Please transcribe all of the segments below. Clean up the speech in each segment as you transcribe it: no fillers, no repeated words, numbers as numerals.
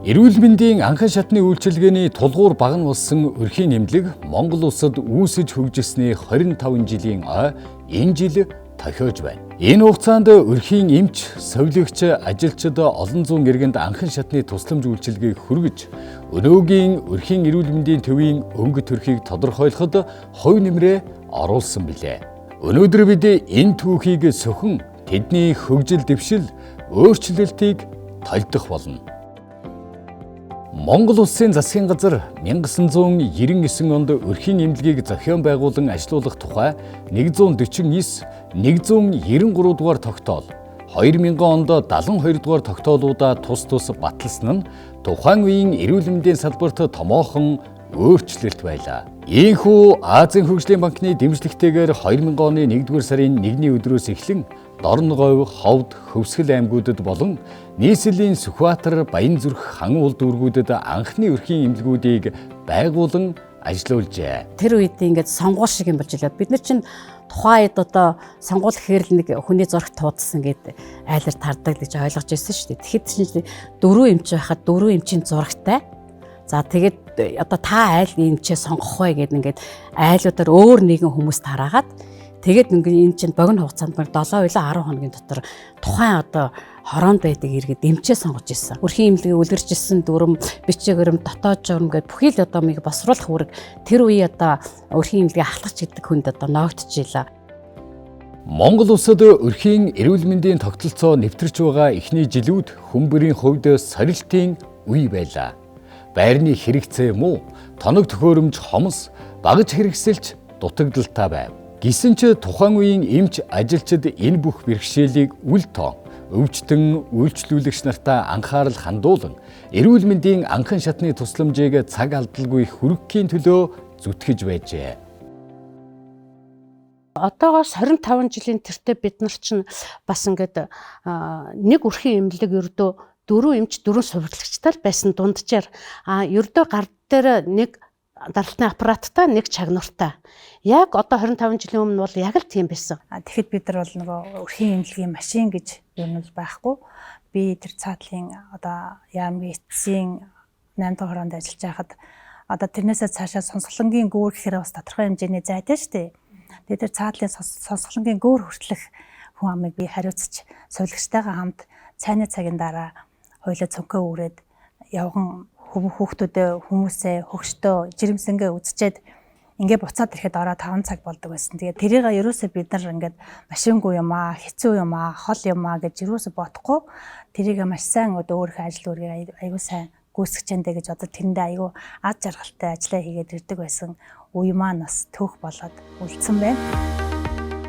Эрүүл мэндийн анхан шатны үйлчилгээний тулгуур баг нь болсон өрхийн эмнэлэг Монгол улсад үүсэж хөгжсөний 25 жилийн ой энэ жил тохиож байна. Энэ хугацаанд өрхийн эмч, совилогч, ажилчид олон зуун иргэнд анхан шатны тусламж үйлчилгээг хүргэж, өнөөгийн өрхийн эрүүл мэндийн төвийн өнгө төрхийг тодорхойлоход хувь нэмрээ оруулсан билээ. Өнөөдөр бид энэ түүхийг сөхөн тэдний хөгжил дэвшил, өөрчлөлтийг тольдох болно. Монгол улсын засгийн газар 1999 онд өрхийн эмнэлгийг зохион байгуулан ажилуулах тухай 149-193 дугаар тогтоол, 2000 онд 72 дугаар тогтоолуудаа тус баталсан нь тухайн үеийн эрүүл мэндийн салбарт томоохон өөрчлөлт байлаа. Ийхүү Азийн хөгжлийн банкны дэмжлэгтэйгээр 2000 оны 1-р сарын 1-ний өдрөөс эхлэн Дорноговь, Ховд, Хөвсгөл аймагуудад болон нийслэлийн Сүхбаатар, Баянзүрх, Хан улд дүүргүүдэд анхны өрхийн эмнэлгүүдийг байгуулан ажиллуулжээ. Тэр үед ингээд сонгуул шиг юм болж илаа. Бид нар чинь тухайн үед одоо сонгуул гэхээр л нэг хүний зурагт туудсан гэдэг айлаар тардаг гэж ойлгож байсан шүү дээ. Тэгэхэд чинь 4 эмч байхад 4 эмчийн зурагтай. За тэгээд одоо та айл эмчээ сонгох вэ гэдэг ингээд айлуудаар өөр нэгэн хүмүүс тараагаад тэгээд ингээд энэ чинь богино хугацаанд 7 улаан 10 хоногийн дотор тухайн одоо хороонд байдаг иргэд эмчээ сонгож ирсэн. Өрхийн эмнэлгийг үлгэржсэн дүрм, бичигэрм, дотоод журам гэдэг бүхий л одоо мийг босруулах үүрэг тэр үе одоо өрхийн эмнэлгийг ахлагч гэдэг хүнд одоо ноогдчихлаа. Монгол улсад өрхийн эрүүл мэндийн тогтолцоо нэвтэрч байгаа эхний жилүүд хүмүүрийн хувьд сорилтын үе байлаа. Байрны хэрэгцээ муу, тоног төхөөрөмж хомс, багаж хэрэгсэлч дутагдaltaй байв. Гэсэн ч тухайн үеийн эмч ажилчид энэ бүх бэрхшээлийг үл тоон, өвчтөн үйлчлүүлэгч нартаа анхаарал хандуулан эрүүл мэндийн анхан шатны тусламжийг цаг алдалгүй хүргэхийн төлөө зүтгэж байжээ. Одоогоос 25 жилийн тэртээ бид нар чинь бас ингээд нэг өрхийн эмнэлэг ердөө 4 эмч 4 сурвалжлагчтай байсан дунджаар ердөө гар дээр нэг даралтны аппараттай нэг чагнууртай. Яг одоо 25 жилийн өмнө бол яг л тийм байсан. Тэгэхэд бид нар бол нөгөө өрхийн эмнэлгийн машин гэж юм бол байхгүй. Би тэр цаатлын одоо яамгийн эцсийн 8 дахь хороонд ажиллаж байхад одоо тэрнээсээ цаашаа сонсголонгийн гүүр гэхээр бас тодорхой хэмжээний зайтай шүү дээ. Тэгээд тэр цаатлын сонсголонгийн гүүр хүртэлх хүн амыг би хариуцж сувилагчтайгаа хамт цайны цагийн дараа хоёулаа цонхоо үрээд явган хүүхдүүдээ хүмүүсээ хөгштөө жирэмсэнгээ үзчихэд ингээ буцаад ирэхэд ороо 5 цаг болдог байсан. Тэгээд тэрийг ерөөсөө бид нар ингээд машингүй юм аа, хэцүү юм аа, хол юм аа гэж ерөөсөө бодохгүй тэрийг маш сайн өөрийнхөө ажил үргээ аягүй сайн гүйцэтгэжэндэ гэж одоо тэрэндээ аягүй аз жаргалтай ажиллаа хийгээд ирдэг байсан үе маань бас төөх болоод үлдсэн байна.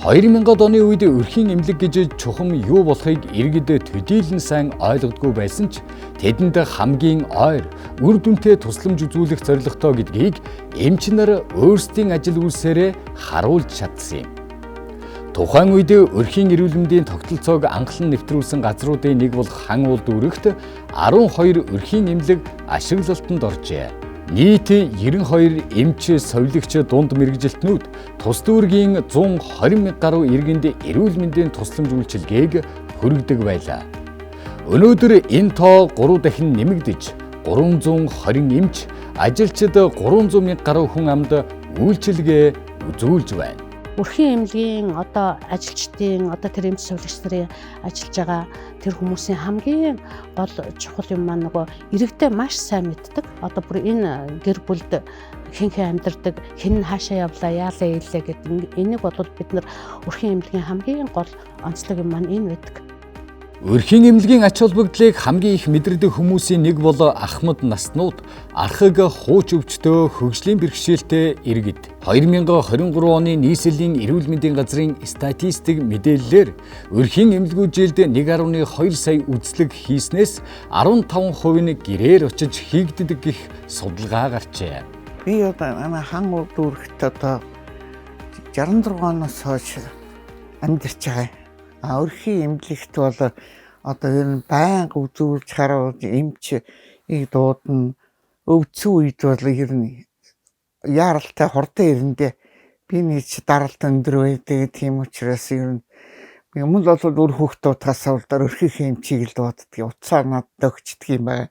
2000-ад оны үед өрхийн эмнэлэг гэж чухам юу болохыг иргэд төдийлөн сайн ойлгодгүй байсан ч тэдэнд хамгийн ойр, үр дүнтэй тусламж үзүүлэх зорилготой гэдгийг эмч нар өөрсдийн ажил үйлсээрээ харуулж чадсан юм. Тухайн үед өрхийн эрүүл мэндийн тогтолцоог анхлан нэвтрүүлсэн газруудын нэг бол Хан улд дүүрэгт 12 өрхийн эмнэлэг ашиглалтанд оржээ. Нийт 92 эмч, совилогч, дунд мэргэжилтнүүд тус дүүргийн 120,000 гаруй иргэнд эрүүл мэндийн тусламж үйлчилгээг хүргэдэг байлаа. Өнөөдөр энэ тоо 3 дахин нэмэгдэж 320 эмч, ажилчид 300,000 гаруй хүн амд үйлчилгээ үзүүлж байна. Өрхийн эмнэлгийн одоо ажилчдын одоо тэр эмч совилогч нарын ажиллаж байгаа тэр хүмүүсийн хамгийн гол чухал юм маань нөгөө иргэдээ маш сайн мэддэг. Одоо бүр энэ гэр бүлд хэн амьдардаг, хэн хаашаа явлаа, яалаа ийлээ гэдэг энийг бол бид нар өрхийн эмнэлгийн хамгийн гол онцлог юм маань энэ байдаг. Өрхийн эмнэлгийн ач холбогдлыг хамгийн их мэдэрдэг хүмүүсийн нэг бол ахмад наснууд, архаг хууч өвчтөө хөгжлийн бэрхшээлтэй иргэд. 2023 оны нийслэлийн эрүүл мэндийн газрын статистик мэдээллээр өрхийн эмнэлгүүд жилд 1.2 сая үзлэг хийснээс 15% нь гэрээр очиж хийгддэг гэх судалгаа гарчээ. Би одоо Хан улд дүүрэгт одоо 66 оноос хойш амьдарч байгаа. Өрхийн эмнэлэгт бол одоо ер нь байнга үзүүлж харуулж эмч дуудана. Өвдсөн үед бол ер нь яаралтай хурдан ирэндээ би нэг даралт өндөр байдаг. Тийм учраас ер нь Өмнө бол өөр хүүхдүүд тасавал өрхийн эмчийг л дууддаг. Утсаар надад өгчдөг юм байна.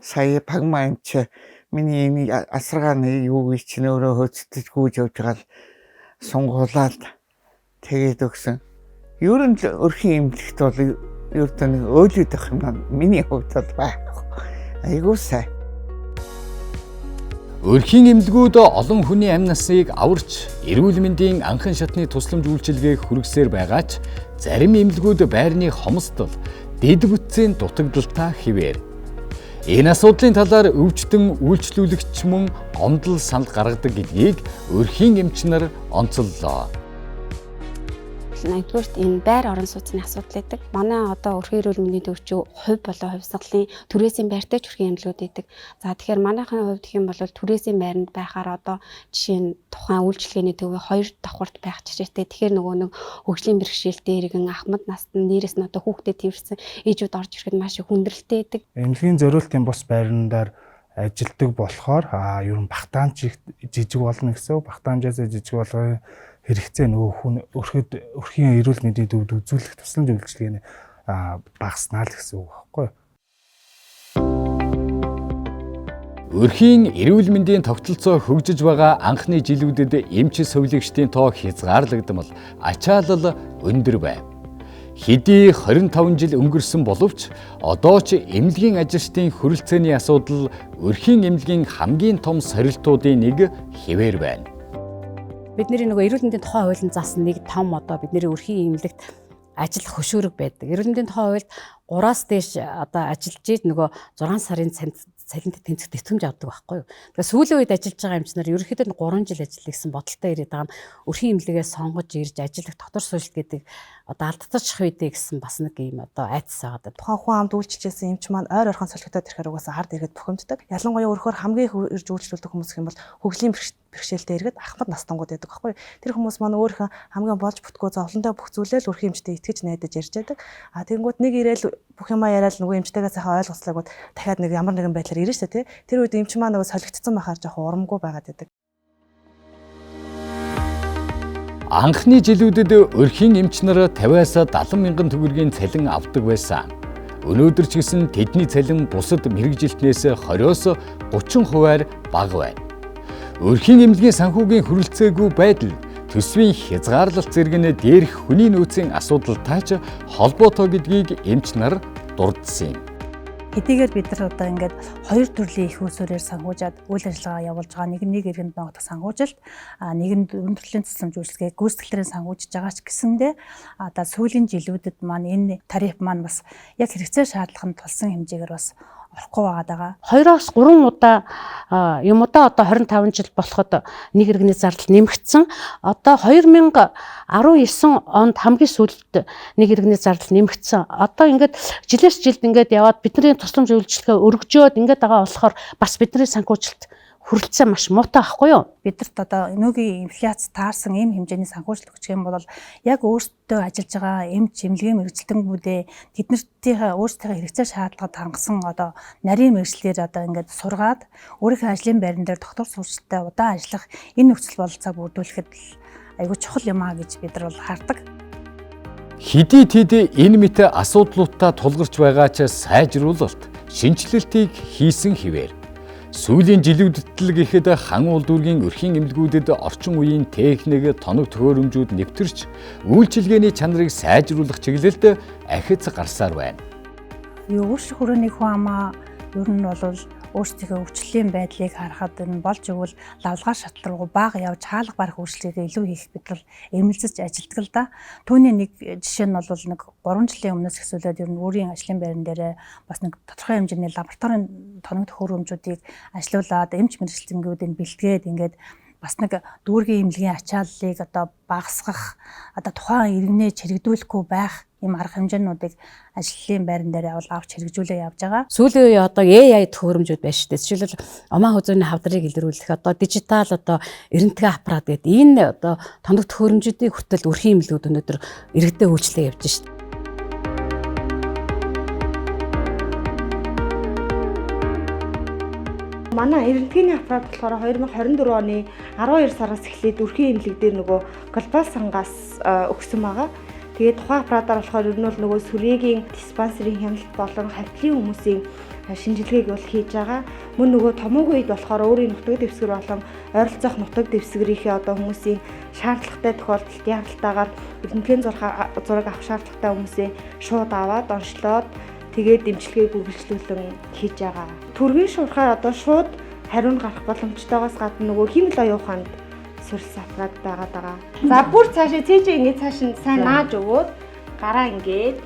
сая пагманч миний энэ асаргааны юу гэж чинь өөрөө хөөцөж гүйж явж байгаа л сунгуулаад тэгээд өгсөн. Ер нь өрхийн эмнэлэгт бол ер нь өөлөд байх юм. Миний хувьд бол байхгүй. Айгуу сайн. Өрхийн эмнэлгүүд олон хүний амь насыг аварч эрүүл мэндийн анхан шатны тусламж үйлчилгээг хүргэсээр байгаа ч зарим эмнэлгүүд байрны хомсдол, дэд бүтцийн дутагдaltaа хэвээр. Энэ асуудлын талаар өвчтөн үйлчлүүлэгч мөн гомдол санал гаргадаг гэдгийг өрхийн эмч нар онцоллоо. Нэгдүгээрт энэ байр орон сууцны асуудал гэдэг. Манай одоо өрхийн эрүүл мэндийн төвчөө хувь болон хувьсгалын түрээсийн байртай ч өрхийн эмнэлгүүд байдаг. За тэгэхээр манайхын хувьд гэх юм бол түрээсийн байранд байхаар одоо жишээ нь тухайн үйлчилгээний төвөө 2 давхурт байх жишээтэй. Тэгэхээр нөгөө нэг хөгжлийн бэрхшээлтэй иргэн ахмад насны нэрээс нь одоо хүүхдэд твэрсэн ээжүүд орж ирэхэд маш их хүндрэлтэй байдаг. Эмнэлгийн зориултын бус байрнаар ажилдаг болохоор ер нь багтаамж жижиг болно гэсэн. Багтаамжаас жижиг болгоо хэрэгцээ нөгөө хүн өрхийн эрүүл мэндийн төвд үзүүлэх тусламж үйлчилгээний багаснаа л гэсэн үг байхгүй юу? Өрхийн эрүүл мэндийн тогтолцоо хөгжиж байгаа анхны жилүүдэд эмч совилогчдын тоо хязгаарлагдмал ачаалал өндөр байв. Хэдий 25 жил өнгөрсөн боловч одоо ч эмнэлгийн ажилчдын хүрэлцээний асуудал өрхийн эмнэлгийн хамгийн том сорилтуудын нэг хэвээр байна. Бидний нөгөө эрүүл мэндийн тухай хуулийн заасан нэг том одоо бидний өрхийн эмнэлэгт ажиллах хөшөөрөг байдаг. Эрүүл мэндийн тухай хуульд 3-аас дээш одоо ажиллаж ийд нөгөө 6 сарын цалинт тэнцэх тэтгэмж авдаг байхгүй юу. Тэгэхээр сүүлийн үед ажиллаж байгаа эмч нар ерөнхийдөө 3 жил ажиллах гэсэн бодолтой ирээд байгаа нь өрхийн эмнэлгээ сонгож ирж ажиллах дотор суурилт гэдэг одоо алдчихах үедээ гэсэн бас нэг юм одоо айдас байгаа. Тухайн хүн амд үйлчилжсэн эмч маань ойр орхон солигдоод ирэхээр угаасаа хард иргэд бухимддаг. Ялангуяа өөрөөр хамгийн ирж үйлчлүүлдэг хүмүүс гэх юм бол хөгжлийн бэрхшээлтэй иргэд ахмад настангууд байдаг байхгүй. Тэр хүмүүс маань өөрийнхөө хамгийн болж бүтгөө зовлонтой бүх зүйлээ л өрхийн эмчтэй итгэж найдаж ярьж байдаг. Тэгэнгүүт нэг ирээл бүх юмаа яриад нөгөө эмчтэйгээ сайхан ойлголцоогоод дахиад нэг ямар нэгэн байдлаар ирнэ шүү дээ. Тэр үед эмч маань нөгөө солигдсон байхаар жоохон урамгүй байгаад байдаг. Анхны жилүүдэд өрхийн эмч нар 50-аас 70 мянган төгрөгийн цалин авдаг байсан. Өнөөдөр ч гэсэн тэдний цалин бусад мэргэжилтнээс 20-оос 30% бага байна. Өрхийн эмнэлгийн санхүүгийн хүрэлцээгүй байдал төсвийн хязгаарлалт зэрэг нь дээрх хүний нөөцийн асуудалтай ч холбоотой гэдгийг эмч нар дурдсан юм. Хэдийгээр бид нар одоо ингээд 2 төрлийн их усүрээр санхуужаад үйл ажиллагаа явуулж байгаа. Нэг иргэнд ногдох санхуужилт, нэг нь өргөн төрлийн тусламж үйлчилгээ гүйцэтгэлээр санхүүжиж байгаа ч гэсэндээ одоо сүүлийн жилүүдэд маань энэ тариф маань бас яг хэрэгцээ шаардлаганд тулсан хэмжээгээр бас орохгүй байгаа. 2-оос 3 удаа юмудаа одоо 25 жил болоход нэг иргэний зардал нэмэгдсэн. Одоо 2019 онд хамгийн сүүлд нэг иргэний зардал нэмэгдсэн. Одоо ингээд жилээс жилд ингээд яваад бидний тусламж үйлчилгээ өргөжөөд ингээд байгаа болохоор бас бидний санхүүжилт хүрэлцээ маш муутай байхгүй юу? Бидэрт одоо энүүгийн инфляц таарсан ийм хэмжээний санхүүжилт өгчих юм бол яг өөрсдөө ажиллаж байгаа эмч эмнэлгийн мэргэжилтэнгүүдээ тэднэртээ өөрсдийнхээ хэрэгцээ шаардлагад хангасан одоо нарийн мэргэжлэр одоо ингээд сургаад өөрийнхөө ажлын байран дээр доктор сурчтай удаан ажиллах энэ нөхцөл бололцоог бүрдүүлэхэд айгүй чухал юм аа гэж бид нар бол хардаг. Хэдий тэд энэ мэт асуудлуудаа тулгарч байгаа ч сайжруулалт, шинжилэлтийг хийсэн хэвээр. Сүүлийн жилүүдэд л гэхэд хан улдүргийн өрхийн эмнэлгүүдэд орчин үеийн техник, тоног төхөөрөмжүүд нэвтэрч үйлчилгээний чанарыг сайжруулах чиглэлд ахиц гарсаар байна. Өөрсдийн хүрээний хүн амаа ер нь бол өөрсдийнхөө өвчлөлийн байдлыг харахад энэ болж игэл лавлгаар шатлруу бага явж хаалга барах үйлчлэгээ илүү хийх бид нар эмэлзэж ажилтдаг л да. Түүний нэг жишээ нь бол нэг 3 жилийн өмнөөс эхлүүлээд ер нь өөрийн ажлын байран дээр бас нэг тодорхой хэмжээний лабораторийн тоног төхөөрөмжүүдийг ажилуулад эмч мэргэжилтэнгүүдийг бэлтгээд ингээд бас нэг дүүргийн эмнэлгийн ачааллыг одоо багасгах одоо тухайн иргэнээ чирэгдүүлэхгүй байх ийм арга хэмжээнүүдийг ажлын байран дээр авч хэрэгжүүлээ явж байгаа. Сүүлийн үе одоо AI төхөөрөмжүүд байна шүү дээ. Жишээлбэл амаа хузууны хавдрыг илрүүлэх одоо дижитал одоо эрентгэ аппарат гэдэг энэ одоо тоног төхөөрөмжүүдийг хүртэл өрхийн эмнэлгүүд өнөөдөр иргэдэд үйлчлээ явж шүү дээ. Манай эрентгийн аппарат болохоор 2024 оны 12 сараас эхлээд өрхийн эмнэлэг дээр нөгөө глобал сангаас өгсөн байгаа. Тэгээд тухайн аппаратаар болохоор ер нь бол нөгөө сүрээгийн диспансерийн хяналт болон хавтлын хүмүүсийн шинжилгээг бол хийж байгаа. Мөн нөгөө томоогүй үед болохоор өөрийн нутаг дэвсгэр болон ойролцоох нутаг дэвсгэрийнхээ одоо хүмүүсийн шаардлагатай тохиолдолд яаралтайгаар эднэхэн зураг авах шаардлагатай хүмүүсээ шууд аваад онцлоод тэгээд дэмжлэгийг үргэлжлүүлэн хийж байгаа. Төргийн шуурхаар одоо шууд хариу гарах боломжтойгоос гадна нөгөө химэл оюуханд сөрс аппарат байгаад байгаа. За бүр цаашаа цээжээ ингээд цааш нь сайн нааж өгөөд гараа ингээд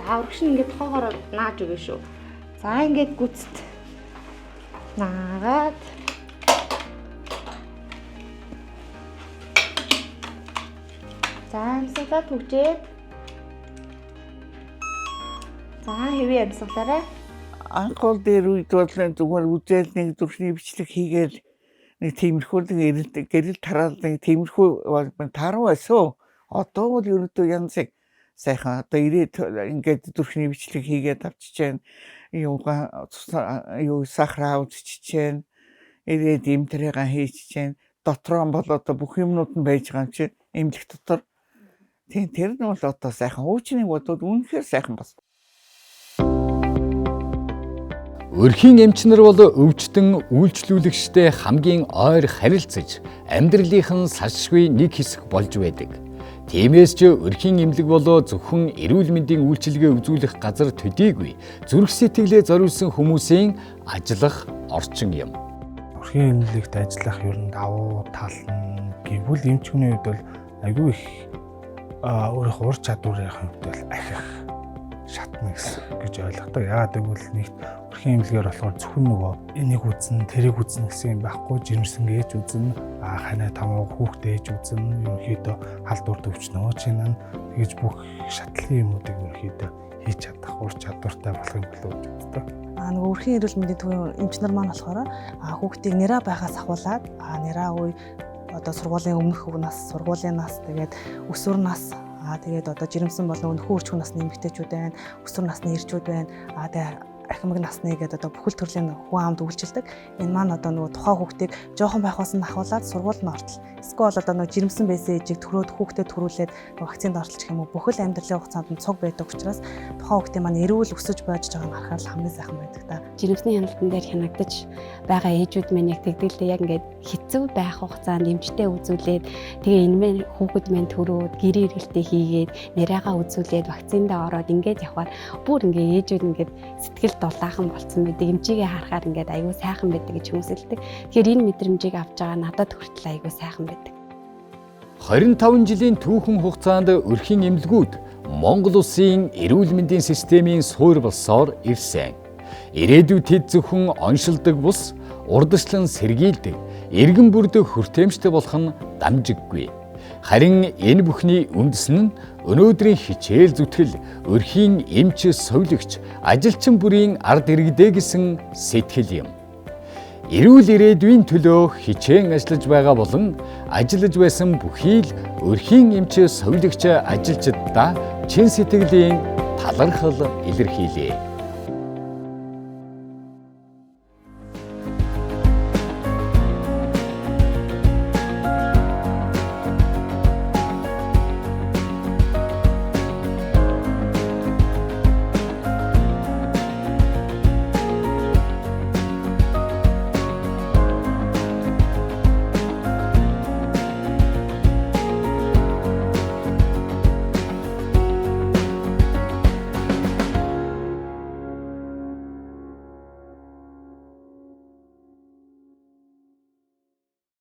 за урагш нь ингээд тоогоор нааж өгөө шүү. За ингээд гүцэд наагаад за амсгалаад түгжээд за хэвээ амсгалаарай. Анхол дээр үед бол зүгээр үзэл нэг зүрхний бичлэг хийгээл нэг тиймэрхүү нэг гэрэл тараал нэг тиймэрхүү таруу байсан. Одоо бол ерөөдөө янзыг сайхан одоо ирээд ингээд зүрхний бичлэг хийгээд авчиж जैन юу сахараа үзчихэж जैन ирээд имтрэга хийчихэж जैन дотроо бол одоо бүх юмнууд нь байж байгаа юм чи эмнэлэг дотор тийм тэр нь бол одоо сайхан хуучныг бодвол үнэхээр сайхан бас. Өрхийн эмч нар бол өвчтөн үйлчлүүлэгчтэй хамгийн ойр харилцаж амьдралынх нь салшгүй нэг хэсэг болж байдаг. Тиймээс ч өрхийн эмнэлэг болоо зөвхөн эрүүл мэндийн үйлчилгээ үзүүлэх газар төдийгүй зүрх сэтгэлээ зориулсан хүмүүсийн ажиллах орчин юм. Өрхийн эмнэлэгт ажиллах ер нь давуу тал нь гэвэл эмч хүний хувьд бол айгүй их өөрийнхөө ур чадварын хувьд бол ахих шатна гэж ойлгодог. Яагаад гэвэл нэгт өрхийн эмнэлгээр болохоор зөвхөн нөгөө энийг үзнэ, тэрийг үзнэ гэсэн юм байхгүй, жирэмсэн гэж үзнэ, ханаа тамуу хүүхдээ ээж үзнэ, ерөнхийдөө халдвар төвчнөө чинаа тэгэж бүх шатлалын юмуудыг ерөнхийдөө хийж чадах ур чадвартай болох юм болов уу гэдэг. Нөгөө өрхийн эрүүл мэндийн төвийн эмч нар маань болохоор хүүхдийг нэраа байхаас ахуулаад нэраа үе одоо сургуулийн өмнөх нас, сургуулийн нас тэгээд өсвөр нас тэгээд одоо жирэмсэн болон өнөхөн үржих насны эмэгтэйчүүд байна, өсвөр насны эрчүүд байна. Тэгээд ахмаг насны гэдэг одоо бүхэл төрлийн хүн амд үйлчилдэг. Энэ маань одоо нөгөө тухайн хүүхдийг жоохон байхаас нь ахуулаад сургуульд нь ортол. Эсвэл одоо нөгөө жирэмсэн байсан ээжийг төрөөд хүүхдэд төрүүлээд вакцинд орчилчих юм уу? Бүхэл амьдралын хугацаанд нь цуг байдаг учраас тухайн хүүхдийн маань эрүүл өсөж байж байгааг нь харахад хамгийн сайхан байдаг та. Жирэмсний хяналтан дээр хянагдаж байгаа ээжүүд маань яг тэгдэлтэй яг ингээд хэцүү байх хугацаанд эмчтэй үзүүлээд тэгээ энэ мэн хүүхэд мэн төрөөд гэрээ эргэлтээ хийгээд нэрээгаа үзүүлээд вакциндаа ороод ингээд явхаар бүр ингээд ээжүүд ингээд сэтгэл дулаахан болцсон байдаг. Эмчигээ харахаар ингээд аюу сайхан байдаг гэж хүмүүс хэлдэг. Тэгэхээр энэ мэдрэмжийг авч байгаа надад хүртэл аюу сайхан байдаг. 25 жилийн түүхэн хугацаанд өрхийн эмнэлгүүд Монгол улсын эрүүл мэндийн системийн суур болсоор ирсэн. Ирээдүйд тэд зөвхөн оншилдог бус урдчлан сэргийлдэг, эргэн бүрдэх хүртээмжтэй болох нь дамжиггүй. Харин энэ бүхний үндэс нь өнөөдрийн хичээл зүтгэл өрхийн эмч совилогч ажилчин бүрийн ард иргэдэ гэсэн сэтгэл юм. Эрүүл ирээдүйн төлөө хичээн ажиллаж байгаа болон ажиллаж байсан бүхий л өрхийн эмч совилогч ажилчдаа чин сэтгэлийн талархал илэрхийлээ.